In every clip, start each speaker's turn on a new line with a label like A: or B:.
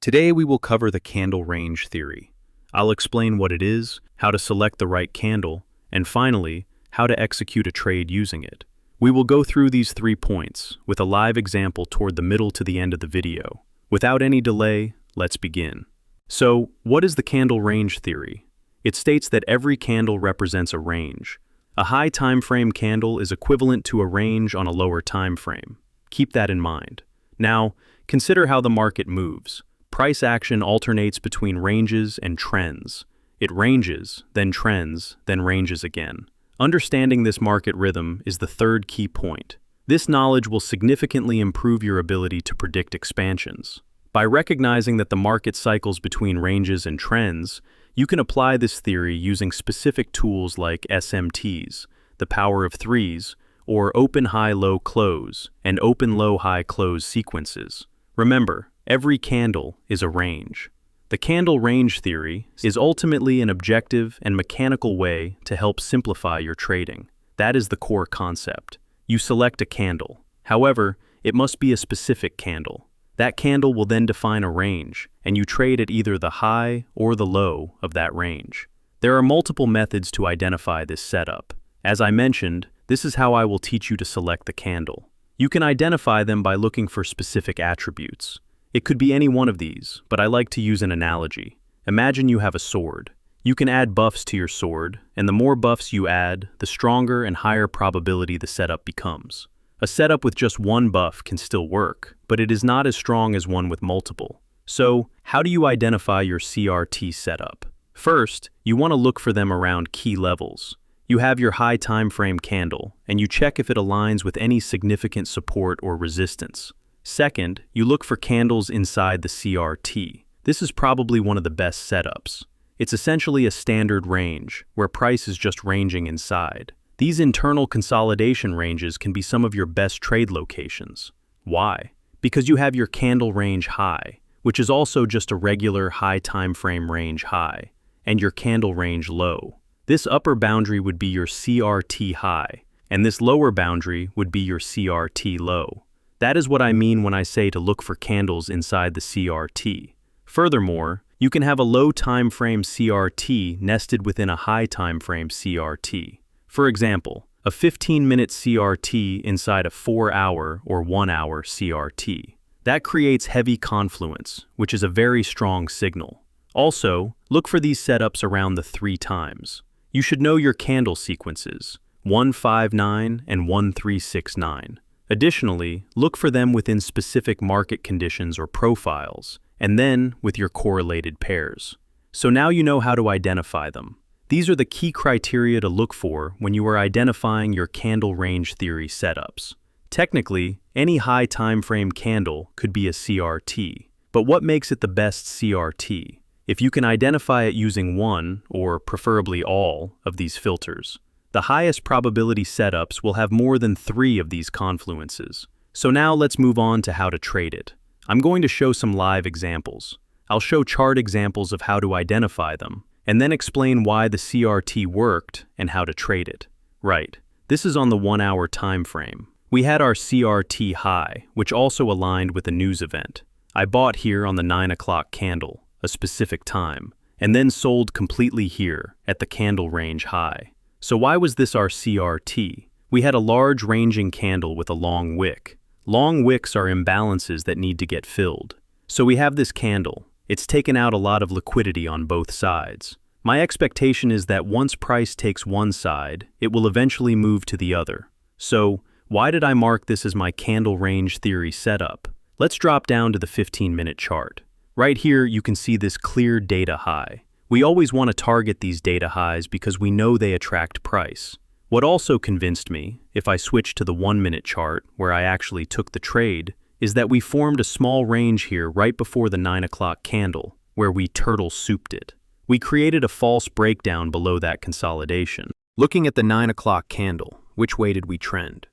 A: Today we will cover the candle range theory. I'll explain what it is, how to select the right candle, and finally, how to execute a trade using it. We will go through these 3 points with a live example toward the middle to the end of the video. Without any delay, let's begin. So, what is the candle range theory? It states that every candle represents a range. A high time frame candle is equivalent to a range on a lower time frame. Keep that in mind. Now, consider how the market moves. Price action alternates between ranges and trends. It ranges, then trends, then ranges again. Understanding this market rhythm is the third key point. This knowledge will significantly improve your ability to predict expansions. By recognizing that the market cycles between ranges and trends, you can apply this theory using specific tools like SMTs, the power of threes, or open high low close and open low high close sequences. Remember, every candle is a range. The candle range theory is ultimately an objective and mechanical way to help simplify your trading. That is the core concept. You select a candle. However, it must be a specific candle. That candle will then define a range, and you trade at either the high or the low of that range. There are multiple methods to identify this setup. As I mentioned, this is how I will teach you to select the candle. You can identify them by looking for specific attributes. It could be any one of these, but I like to use an analogy. Imagine you have a sword. You can add buffs to your sword, and the more buffs you add, the stronger and higher probability the setup becomes. A setup with just one buff can still work, but it is not as strong as one with multiple. So, how do you identify your CRT setup? First, you want to look for them around key levels. You have your high time frame candle, and you check if it aligns with any significant support or resistance. Second, you look for candles inside the CRT. This is probably one of the best setups. It's essentially a standard range, where price is just ranging inside. These internal consolidation ranges can be some of your best trade locations. Why? Because you have your candle range high, which is also just a regular high time frame range high, and your candle range low. This upper boundary would be your CRT high, and this lower boundary would be your CRT low. That is what I mean when I say to look for candles inside the CRT. Furthermore, you can have a low time frame CRT nested within a high time frame CRT. For example, a 15-minute CRT inside a 4-hour or 1-hour CRT. That creates heavy confluence, which is a very strong signal. Also, look for these setups around the 3 times. You should know your candle sequences, 159 and 1369. Additionally, look for them within specific market conditions or profiles, and then with your correlated pairs. So now you know how to identify them. These are the key criteria to look for when you are identifying your candle range theory setups. Technically, any high time frame candle could be a CRT, but what makes it the best CRT? If you can identify it using one, or preferably all, of these filters, the highest probability setups will have more than 3 of these confluences. So now let's move on to how to trade it. I'm going to show some live examples. I'll show chart examples of how to identify them, and then explain why the CRT worked and how to trade it. Right, this is on the 1-hour time frame. We had our CRT high, which also aligned with a news event. I bought here on the 9 o'clock candle, a specific time, and then sold completely here at the candle range high. So why was this our CRT? We had a large ranging candle with a long wick. Long wicks are imbalances that need to get filled. So we have this candle. It's taken out a lot of liquidity on both sides. My expectation is that once price takes one side, it will eventually move to the other. So why did I mark this as my candle range theory setup? Let's drop down to the 15-minute chart. Right here, you can see this clear data high. We always want to target these data highs because we know they attract price. What also convinced me, if I switch to the 1-minute chart where I actually took the trade, is that we formed a small range here right before the 9 o'clock candle, where we turtle souped it. We created a false breakdown below that consolidation. Looking at the 9 o'clock candle, which way did we trend?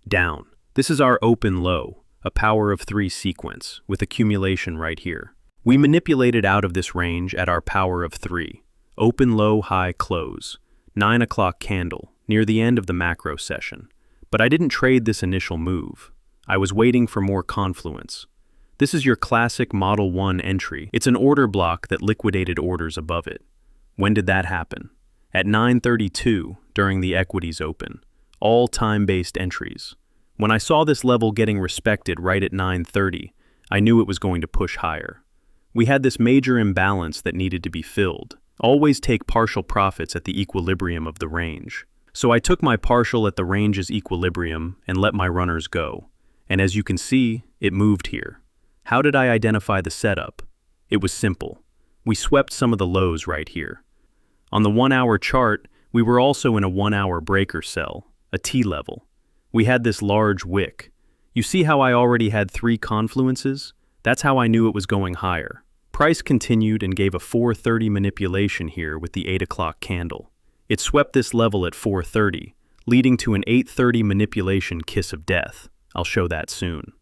A: Down. This is our open low, a power of 3 sequence, with accumulation right here. We manipulated out of this range at our power of 3, open low high close, 9 o'clock candle, near the end of the macro session. But I didn't trade this initial move. I was waiting for more confluence. This is your classic Model 1 entry. It's an order block that liquidated orders above it. When did that happen? At 9:32 during the equities open. All time-based entries. When I saw this level getting respected right at 9:30, I knew it was going to push higher. We had this major imbalance that needed to be filled. Always take partial profits at the equilibrium of the range. So I took my partial at the range's equilibrium and let my runners go. And as you can see, it moved here. How did I identify the setup? It was simple. We swept some of the lows right here. On the 1-hour chart, we were also in a 1-hour breaker cell, a T level. We had this large wick. You see how I already had 3 confluences? That's how I knew it was going higher. Price continued and gave a 4:30 manipulation here with the 8 o'clock candle. It swept this level at 4:30, leading to an 8:30 manipulation kiss of death. I'll show that soon.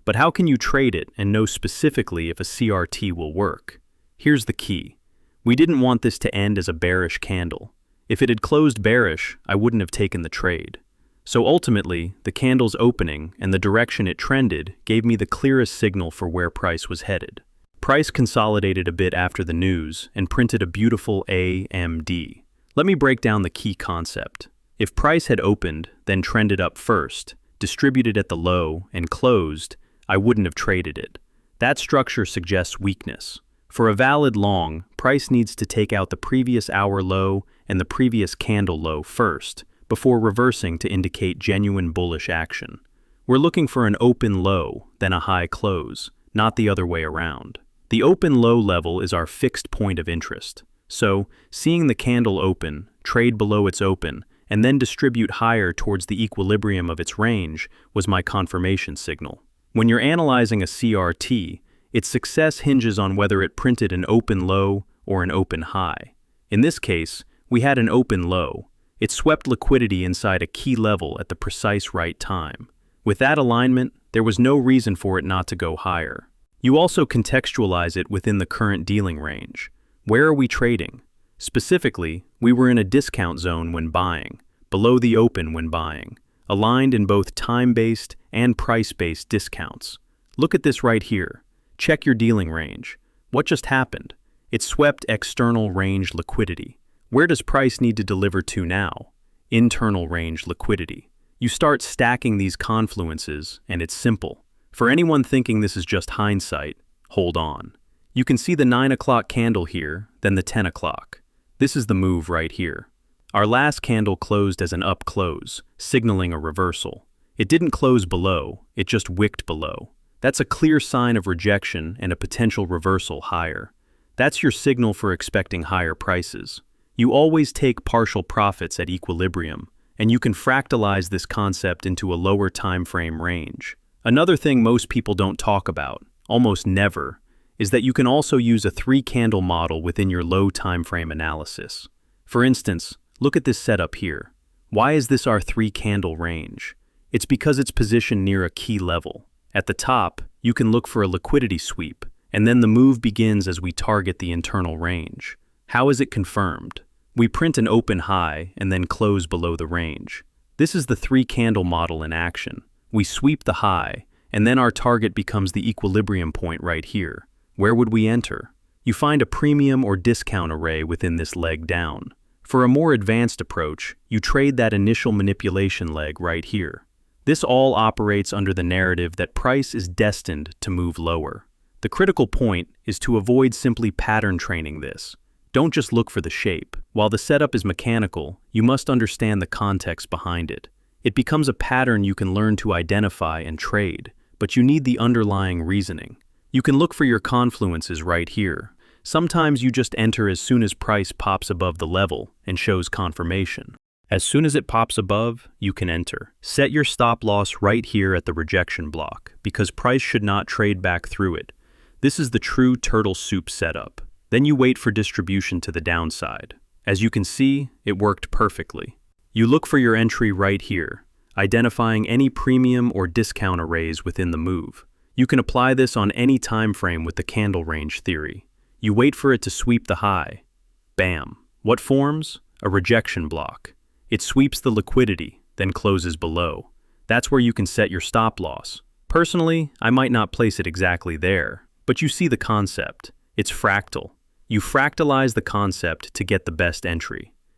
A: But how can you trade it and know specifically if a CRT will work? Here's the key. We didn't want this to end as a bearish candle. If it had closed bearish, I wouldn't have taken the trade. So ultimately, the candle's opening and the direction it trended gave me the clearest signal for where price was headed. Price consolidated a bit after the news and printed a beautiful AMD. Let me break down the key concept. If price had opened, then trended up first, distributed at the low, and closed, I wouldn't have traded it. That structure suggests weakness. For a valid long, price needs to take out the previous hour low and the previous candle low first, before reversing to indicate genuine bullish action. We're looking for an open low, then a high close, not the other way around. The open low level is our fixed point of interest. So, seeing the candle open, trade below its open, and then distribute higher towards the equilibrium of its range was my confirmation signal. When you're analyzing a CRT, its success hinges on whether it printed an open low or an open high. In this case, we had an open low. It swept liquidity inside a key level at the precise right time. With that alignment, there was no reason for it not to go higher. You also contextualize it within the current dealing range. Where are we trading? Specifically, we were in a discount zone when buying, below the open when buying, aligned in both time-based and price-based discounts. Look at this right here. Check your dealing range. What just happened? It swept external range liquidity. Where does price need to deliver to now? Internal range liquidity. You start stacking these confluences, and it's simple. For anyone thinking this is just hindsight, hold on. You can see the 9 o'clock candle here, then the 10 o'clock. This is the move right here. Our last candle closed as an up close, signaling a reversal. It didn't close below, it just wicked below. That's a clear sign of rejection and a potential reversal higher. That's your signal for expecting higher prices. You always take partial profits at equilibrium, and you can fractalize this concept into a lower time frame range. Another thing most people don't talk about, almost never, is that you can also use a 3-candle model within your low time frame analysis. For instance, look at this setup here. Why is this our 3-candle range? It's because it's positioned near a key level. At the top, you can look for a liquidity sweep, and then the move begins as we target the internal range. How is it confirmed? We print an open high and then close below the range. This is the 3-candle model in action. We sweep the high, and then our target becomes the equilibrium point right here. Where would we enter? You find a premium or discount array within this leg down. For a more advanced approach, you trade that initial manipulation leg right here. This all operates under the narrative that price is destined to move lower. The critical point is to avoid simply pattern training this. Don't just look for the shape. While the setup is mechanical, you must understand the context behind it. It becomes a pattern you can learn to identify and trade, but you need the underlying reasoning. You can look for your confluences right here. Sometimes you just enter as soon as price pops above the level and shows confirmation. As soon as it pops above, you can enter. Set your stop loss right here at the rejection block, because price should not trade back through it. This is the true turtle soup setup. Then you wait for distribution to the downside. As you can see, it worked perfectly. You look for your entry right here, identifying any premium or discount arrays within the move. You can apply this on any time frame with the candle range theory. You wait for it to sweep the high. Bam. What forms? A rejection block. It sweeps the liquidity, then closes below. That's where you can set your stop loss. Personally, I might not place it exactly there, but you see the concept. It's fractal. You fractalize the concept to get the best entry.